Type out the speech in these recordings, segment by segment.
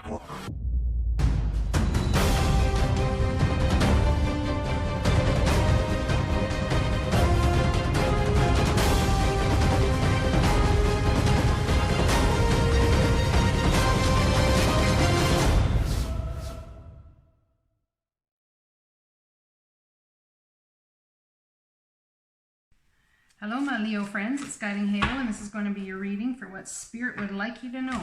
Hello my Leo friends, it's guidinghalo, and this is going to be your reading for what Spirit would like you to know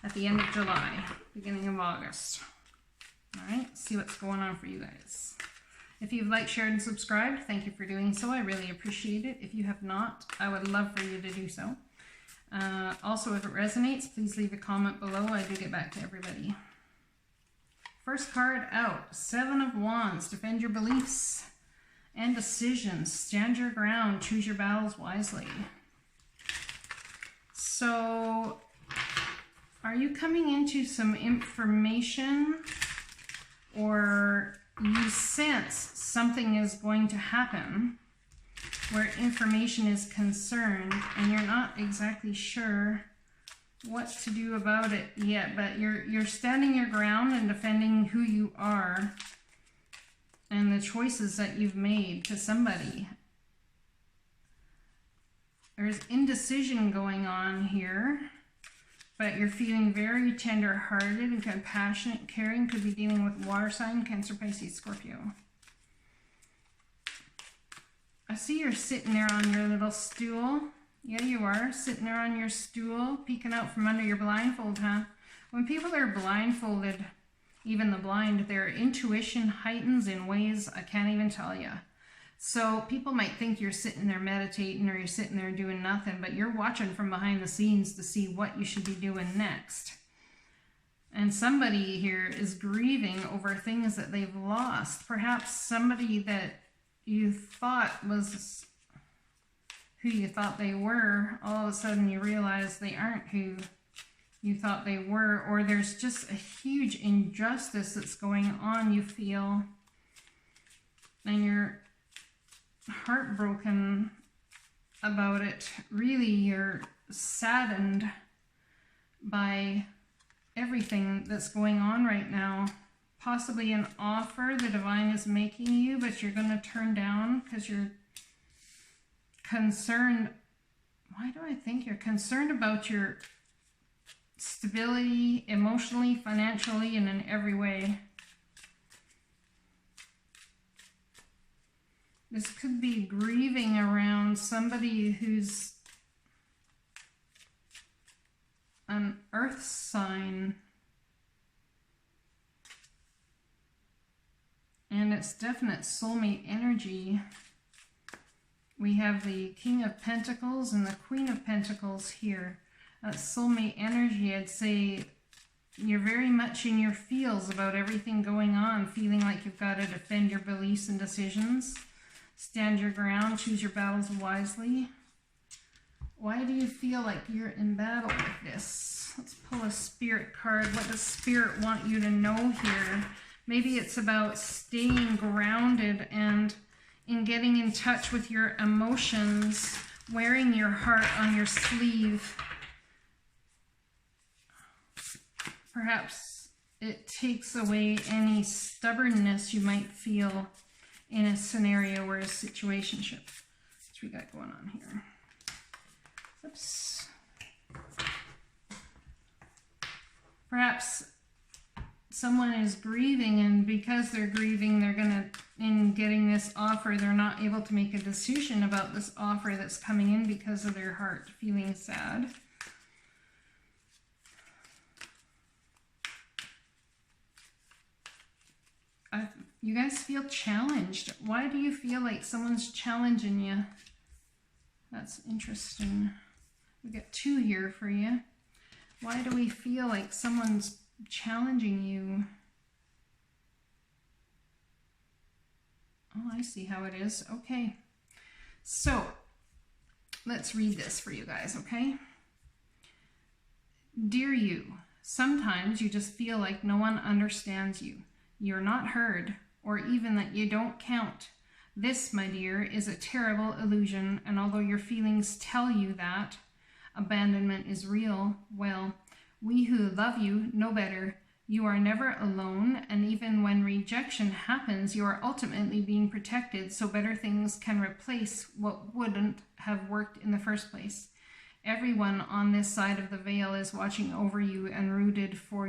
at the end of July, beginning of August. Alright, see what's going on for you guys. If you've liked, shared, and subscribed, thank you for doing so. I really appreciate it. If you have not, I would love for you to do so. Also, if it resonates, please leave a comment below. I do get back to everybody. First card out, Seven of Wands. Defend your beliefs and decisions. Stand your ground. Choose your battles wisely. So, are you coming into some information, or you sense something is going to happen where information is concerned and you're not exactly sure what to do about it yet, but you're standing your ground and defending who you are and the choices that you've made to somebody. There's indecision going on here, but you're feeling very tender-hearted and compassionate, caring. Could be dealing with water sign, Cancer, Pisces, Scorpio. I see you're sitting there on your little stool. Yeah, you are sitting there on your stool, peeking out from under your blindfold, huh? When people are blindfolded, even the blind, their intuition heightens in ways I can't even tell you. So people might think you're sitting there meditating or you're sitting there doing nothing, but you're watching from behind the scenes to see what you should be doing next. And somebody here is grieving over things that they've lost. Perhaps somebody that you thought was who you thought they were, all of a sudden you realize they aren't who you thought they were, or there's just a huge injustice that's going on, you feel, and you're heartbroken about it. Really, you're saddened by everything that's going on right now. Possibly an offer the divine is making you, but you're going to turn down because you're concerned. Why do I think you're concerned about your stability emotionally, financially, and in every way? This could be grieving around somebody who's an earth sign. And it's definite soulmate energy. We have the King of Pentacles and the Queen of Pentacles here. Soulmate energy. I'd say you're very much in your feels about everything going on, feeling like you've got to defend your beliefs and decisions. Stand your ground, choose your battles wisely. Why do you feel like you're in battle with this? Let's pull a Spirit card. What does Spirit want you to know here? Maybe it's about staying grounded and in getting in touch with your emotions, wearing your heart on your sleeve. Perhaps it takes away any stubbornness you might feel in a scenario or a situationship. What we got going on here? Oops. Perhaps someone is grieving, and because they're grieving, they're gonna, in getting this offer, they're not able to make a decision about this offer that's coming in because of their heart feeling sad. You guys feel challenged. Why do you feel like someone's challenging you? That's interesting. We got two here for you. Why do we feel like someone's challenging you? Oh, I see how it is. Okay. So, let's read this for you guys, okay? Dear you, sometimes you just feel like no one understands you. You're not heard, or even that you don't count. This, my dear, is a terrible illusion, and although your feelings tell you that abandonment is real, well, We who love you know better. You are never alone, and even when rejection happens, you are ultimately being protected so better things can replace what wouldn't have worked in the first place. Everyone on this side of the veil is watching over you and rooting for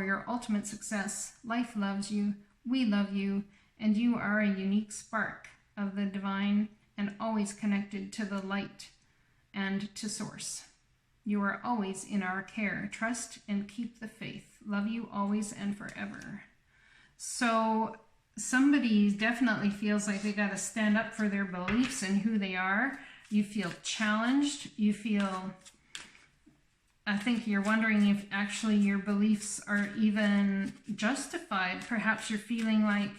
your ultimate success. Life loves you, we love you, and you are a unique spark of the divine and always connected to the light and to source. You are always in our care. Trust and keep the faith. Love you always and forever. So somebody definitely feels like they got to stand up for their beliefs and who they are. You feel challenged. You feel, I think you're wondering if actually your beliefs are even justified. Perhaps you're feeling like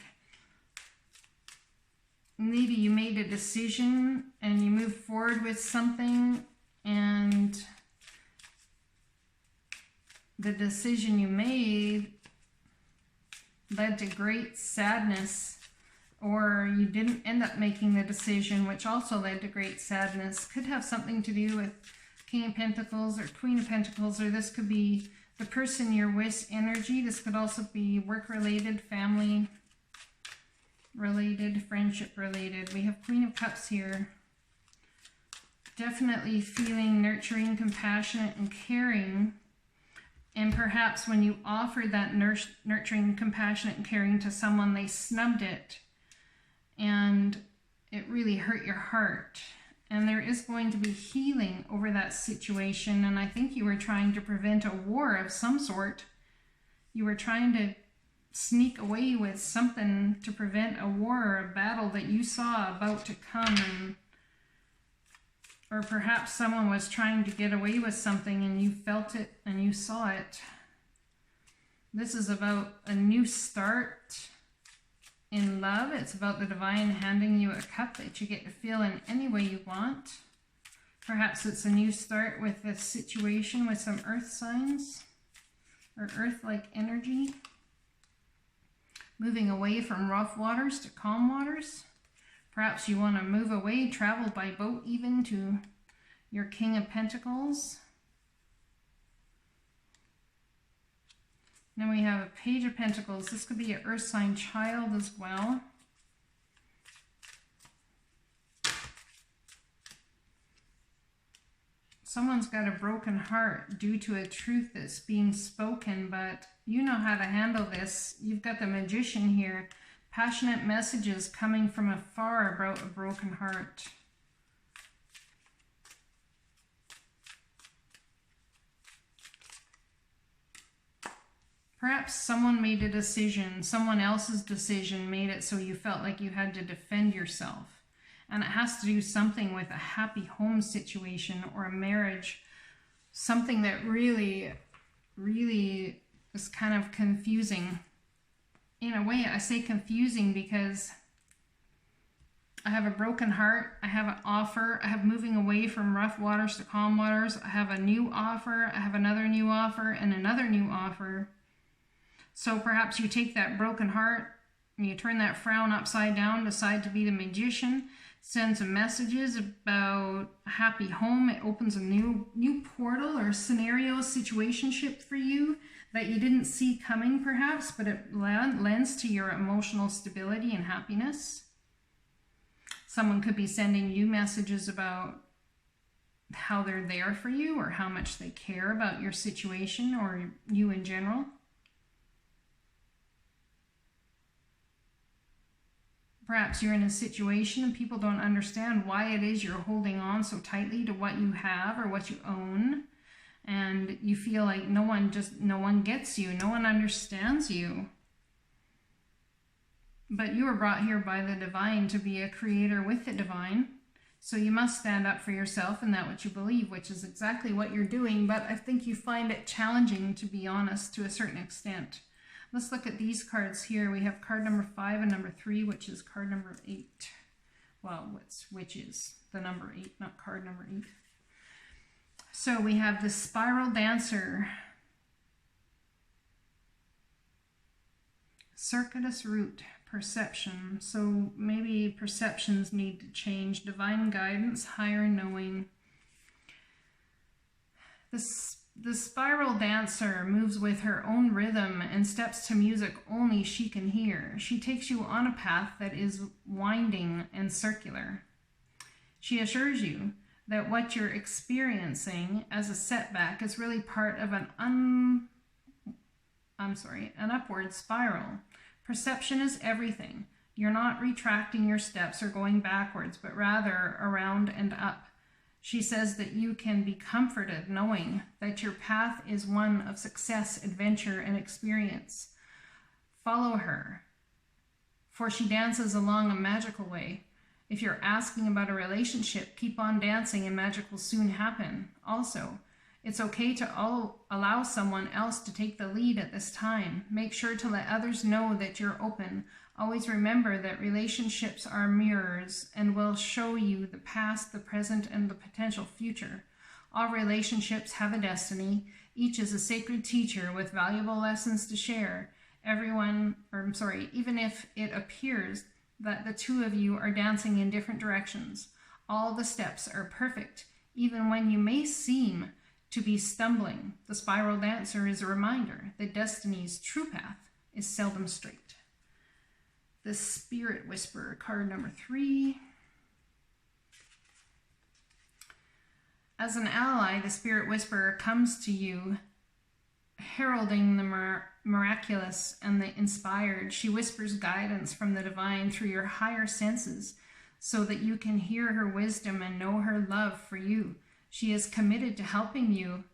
maybe you made a decision and you moved forward with something, and the decision you made led to great sadness, or you didn't end up making the decision, which also led to great sadness. Could have something to do with King of Pentacles or Queen of Pentacles, or this could be the person you're with energy. This could also be work-related, family-related, friendship-related. We have Queen of Cups here. Definitely feeling nurturing, compassionate, and caring. And perhaps when you offered that nurturing, compassionate, and caring to someone, they snubbed it. And it really hurt your heart. And there is going to be healing over that situation. And I think you were trying to prevent a war of some sort. You were trying to sneak away with something to prevent a war or a battle that you saw about to come. Or perhaps someone was trying to get away with something and you felt it and you saw it. This is about a new start in love. It's about the divine handing you a cup that you get to feel in any way you want. Perhaps it's a new start with a situation with some earth signs or earth-like energy. Moving away from rough waters to calm waters. Perhaps you want to move away, travel by boat even to your King of Pentacles. Then we have a Page of Pentacles. This could be an earth sign child as well. Someone's got a broken heart due to a truth that's being spoken, but you know how to handle this. You've got the Magician here. Passionate messages coming from afar about a broken heart. Perhaps someone made a decision, someone else's decision made it so you felt like you had to defend yourself. And it has to do something with a happy home situation or a marriage. Something that really, really is kind of confusing. In a way, I say confusing because I have a broken heart, I have an offer, I have moving away from rough waters to calm waters, I have a new offer, I have another new offer, and another new offer. So perhaps you take that broken heart and you turn that frown upside down, decide to be the Magician, send some messages about a happy home. It opens a new portal or scenario, situationship for you that you didn't see coming perhaps, but it lends to your emotional stability and happiness. Someone could be sending you messages about how they're there for you or how much they care about your situation or you in general. Perhaps you're in a situation and people don't understand why it is you're holding on so tightly to what you have or what you own. And you feel like no one gets you, no one understands you. But you were brought here by the divine to be a creator with the divine. So you must stand up for yourself and that what you believe, which is exactly what you're doing. But I think you find it challenging, to be honest, to a certain extent. Let's look at these cards here. We have card number 5 and number 3, which is card number 8. Well, which is the number 8, not card number 8. So we have the Spiral Dancer, Circuitous Route, Perception. So maybe perceptions need to change. Divine Guidance, Higher Knowing. The The spiral dancer moves with her own rhythm and steps to music only she can hear. She takes you on a path that is winding and circular. She assures you that what you're experiencing as a setback is really part of an upward spiral. Perception is everything. You're not retracting your steps or going backwards, but rather around and up. She says that you can be comforted knowing that your path is one of success, adventure, and experience. Follow her, for she dances along a magical way. If you're asking about a relationship, keep on dancing and magic will soon happen. Also, it's okay to allow someone else to take the lead at this time. Make sure to let others know that you're open. Always remember that relationships are mirrors and will show you the past, the present, and the potential future. All relationships have a destiny. Each is a sacred teacher with valuable lessons to share. Even if it appears that the two of you are dancing in different directions, all the steps are perfect. Even when you may seem to be stumbling, the spiral dancer is a reminder that destiny's true path is seldom straight. The Spirit Whisperer, card number 3. As an ally, the Spirit Whisperer comes to you heralding the miraculous and the inspired. She whispers guidance from the divine through your higher senses so that you can hear her wisdom and know her love for you. She is committed to helping you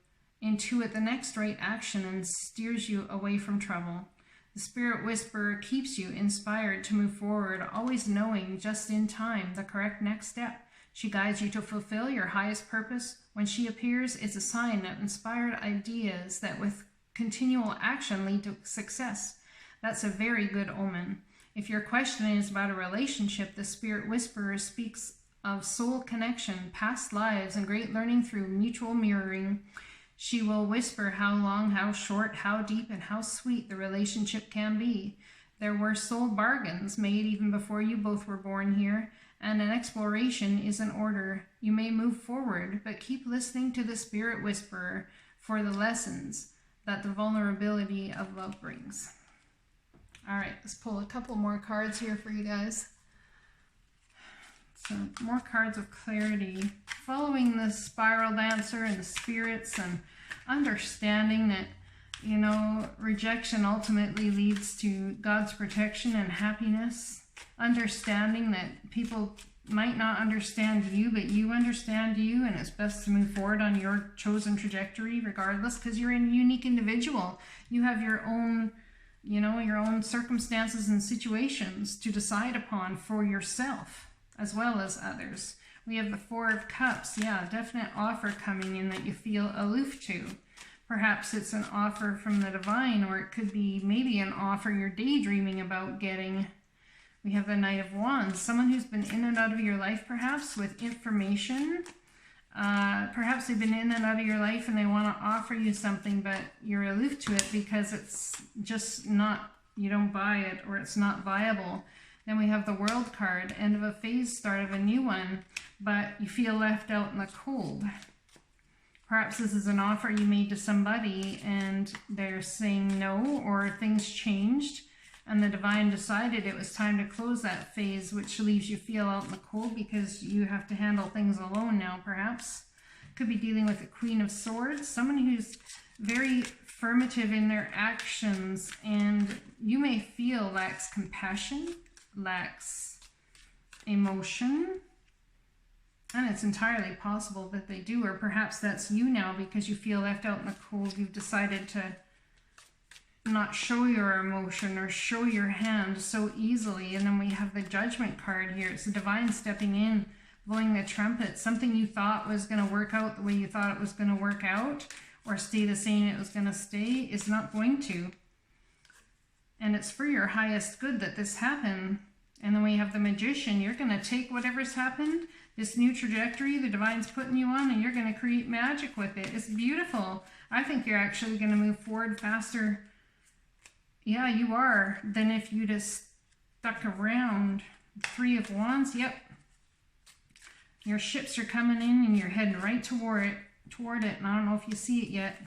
intuit the next right action and steers you away from trouble. The Spirit Whisperer keeps you inspired to move forward, always knowing just in time the correct next step. She guides you to fulfill your highest purpose. When she appears, it's a sign of inspired ideas that with continual action lead to success. That's a very good omen. If your question is about a relationship, the Spirit Whisperer speaks of soul connection, past lives, and great learning through mutual mirroring. She will whisper how long, how short, how deep, and how sweet the relationship can be. There were soul bargains made even before you both were born here, and an exploration is in order. You may move forward, but keep listening to the Spirit Whisperer for the lessons that the vulnerability of love brings. All right, let's pull a couple more cards here for you guys. So more cards of clarity. Following the spiral dancer and the spirits and understanding that, you know, rejection ultimately leads to God's protection and happiness. Understanding that people might not understand you, but you understand you, and it's best to move forward on your chosen trajectory regardless, because you're a unique individual. You have your own, you know, your own circumstances and situations to decide upon for yourself as well as others. We have the Four of Cups. Yeah, definite offer coming in that you feel aloof to. Perhaps it's an offer from the divine, or it could be maybe an offer you're daydreaming about getting. We have the Knight of Wands, someone who's been in and out of your life perhaps with information. Perhaps they've been in and out of your life and they want to offer you something, but you're aloof to it because it's just not, you don't buy it, or it's not viable. Then we have the World card, end of a phase, start of a new one, but you feel left out in the cold. Perhaps this is an offer you made to somebody and they're saying no, or things changed and the divine decided it was time to close that phase, which leaves you feel out in the cold because you have to handle things alone now, perhaps. Could be dealing with the Queen of Swords, someone who's very affirmative in their actions, and you may feel lacks compassion, lacks emotion, and it's entirely possible that they do, or perhaps that's you now because you feel left out in the cold. You've decided to not show your emotion or show your hand so easily. And then we have the Judgment card here. It's the divine stepping in, blowing the trumpet. Something you thought was going to work out the way you thought it was going to work out, or stay the same it was going to stay, is not going to. And it's for your highest good that this happened. And then we have the Magician. You're going to take whatever's happened, this new trajectory the divine's putting you on, and you're going to create magic with it. It's beautiful. I think you're actually going to move forward faster. Yeah, you are, than if you just stuck around. Three of Wands. Yep. Your ships are coming in and you're heading right toward it, and I don't know if you see it yet.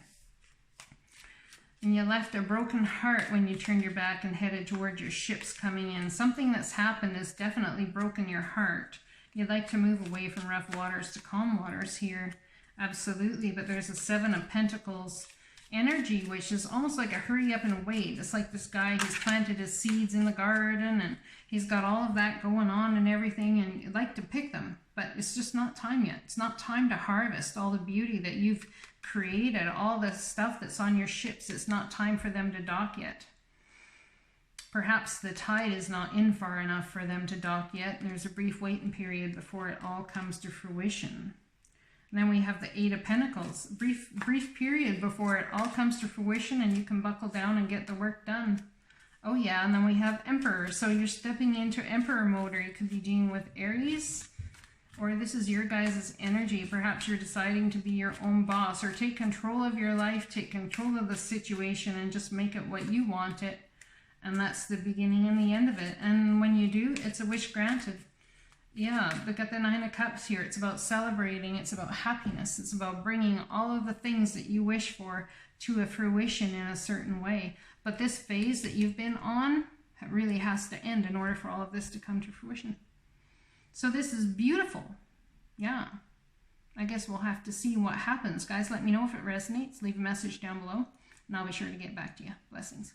And you left a broken heart when you turned your back and headed towards your ships coming in. Something that's happened has definitely broken your heart. You'd like to move away from rough waters to calm waters here. Absolutely, but there's a Seven of Pentacles energy, which is almost like a hurry up and wait. It's like this guy, he's planted his seeds in the garden and he's got all of that going on and everything, and you'd like to pick them, but it's just not time yet. It's not time to harvest all the beauty that you've created, all the stuff that's on your ships. It's not time for them to dock yet. Perhaps the tide is not in far enough for them to dock yet. There's a brief waiting period before it all comes to fruition. And then we have the Eight of Pentacles. Brief period before it all comes to fruition and you can buckle down and get the work done. Oh yeah, and then we have Emperor. So you're stepping into Emperor mode, or you could be dealing with Aries, or this is your guys' energy. Perhaps you're deciding to be your own boss, or take control of your life, take control of the situation, and just make it what you want it. And that's the beginning and the end of it. And when you do, it's a wish granted. Yeah, look at the Nine of Cups here. It's about celebrating. It's about happiness. It's about bringing all of the things that you wish for to a fruition in a certain way. But this phase that you've been on really has to end in order for all of this to come to fruition. So this is beautiful. Yeah. I guess we'll have to see what happens. Guys, let me know if it resonates. Leave a message down below, and I'll be sure to get back to you. Blessings.